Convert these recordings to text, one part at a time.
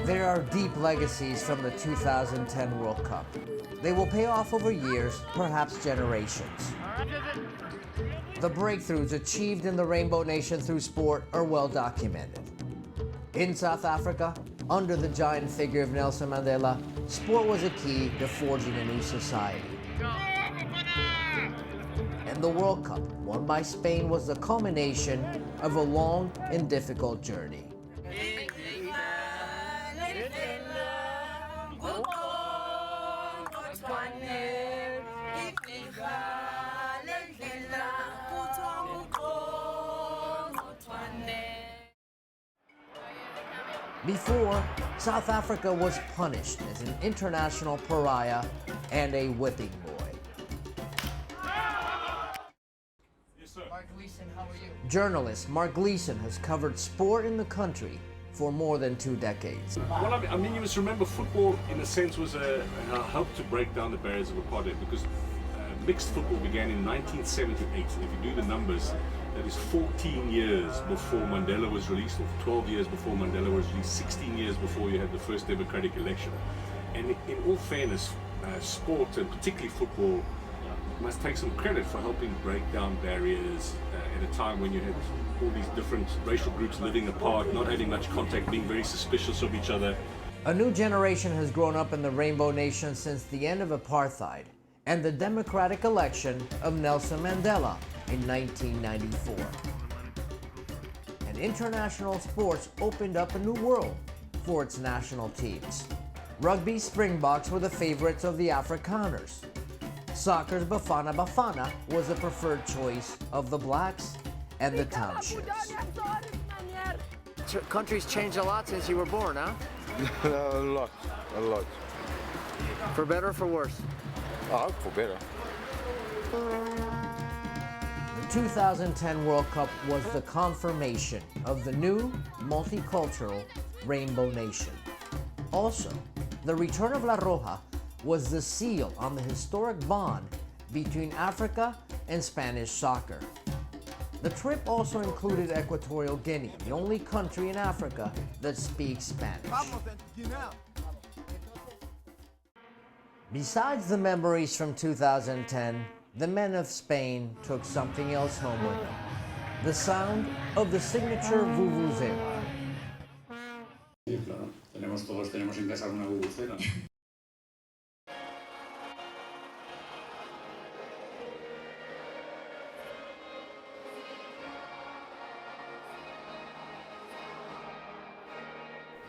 There are deep legacies from the 2010 World Cup. They will pay off over years, perhaps generations. The breakthroughs achieved in the Rainbow Nation through sport are well documented. In South Africa, under the giant figure of Nelson Mandela, sport was a key to forging a new society. And the World Cup, won by Spain, was the culmination of a long and difficult journey. Before, South Africa was punished as an international pariah and a whipping boy. Yes, sir. Mark Gleason, how are you? Journalist Mark Gleason has covered sport in the country for more than 2 decades. Well, I mean, you must remember football, in a sense, was helped to break down the barriers of apartheid, because mixed football began in 1978. If you do the numbers, that is 14 years before Mandela was released, or 12 years before Mandela was released, 16 years before you had the first democratic election. And in all fairness, sport, and particularly football, must take some credit for helping break down barriers at a time when you had all these different racial groups living apart, not having much contact, being very suspicious of each other. A new generation has grown up in the Rainbow Nation since the end of apartheid and the democratic election of Nelson Mandela in 1994. And international sports opened up a new world for its national teams. Rugby Springboks were the favorites of the Afrikaners. Soccer's Bafana Bafana was the preferred choice of the Blacks and the Townships. Country's changed a lot since you were born, huh? A lot. For better or for worse? I hope for better. The 2010 World Cup was the confirmation of the new multicultural Rainbow Nation. Also, the return of La Roja was the seal on the historic bond between Africa and Spanish soccer. The trip also included Equatorial Guinea, the only country in Africa that speaks Spanish. Besides the memories from 2010, the men of Spain took something else home with them. The sound of the signature vuvuzela. Sí, claro. Todos tenemos en casa una bubucela.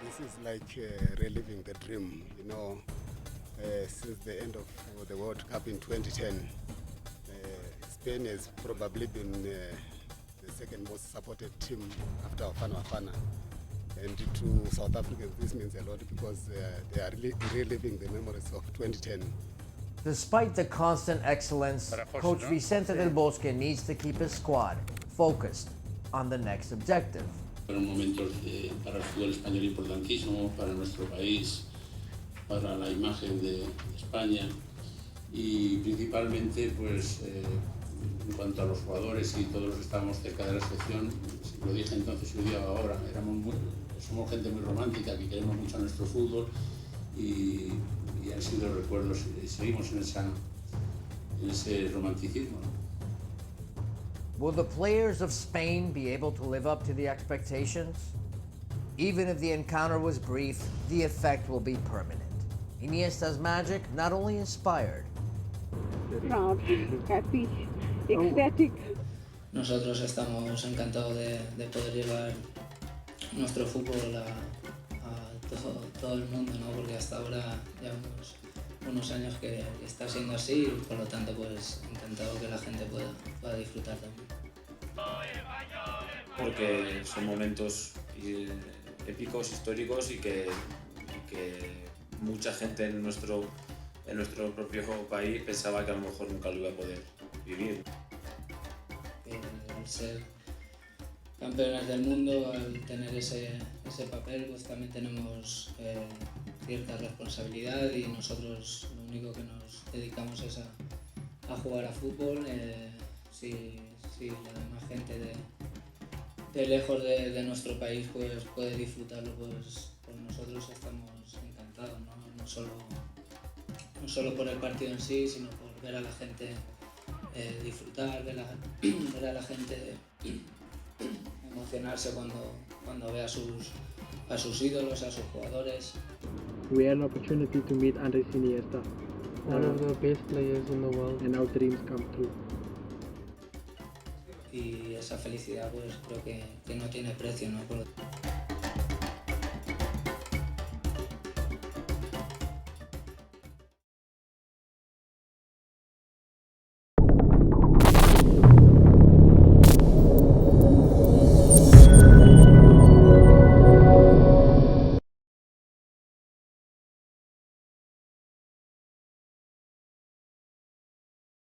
This is like reliving the dream, you know, since the end of the World Cup in 2010. Spain has probably been the second most supported team after Bafana Bafana. And to South Africans, this means a lot because they are reliving the memories of 2010. Despite the constant excellence, Coach Vicente del Bosque needs to keep his squad focused on the next objective. Fueron momentos para el fútbol español importantísimos, para nuestro país, para la imagen de España y principalmente pues en cuanto a los jugadores y todos los que estábamos cerca de la selección, lo dije entonces y lo digo ahora, somos gente muy romántica que queremos mucho a nuestro fútbol y han sido recuerdos y seguimos en ese romanticismo, ¿no? Will the players of Spain be able to live up to the expectations? Even if the encounter was brief, the effect will be permanent. Iniesta's magic not only inspired, proud, happy, ecstatic. Nosotros estamos encantados de poder llevar nuestro fútbol a todo el mundo, ¿no? Porque hasta ahora llevamos unos años que está siendo así y por lo tanto pues encantado que la gente pueda disfrutar también. Porque son momentos épicos, históricos y que mucha gente en nuestro propio país pensaba que a lo mejor nunca lo iba a poder vivir. Al ser campeones del mundo, al tener ese papel, pues también tenemos cierta responsabilidad y nosotros lo único que nos dedicamos es a jugar a fútbol. Si la demás gente de lejos de nuestro país pues puede disfrutarlo, pues nosotros nosotros estamos encantados, ¿no? No solo por el partido en sí, sino por ver a la gente disfrutar, ver a la gente emocionarse cuando ve a sus ídolos, a sus jugadores. We had an opportunity to meet Andres Iniesta, one of the best players in the world, and our dreams come true. Y esa felicidad pues creo que no tiene precio, ¿no?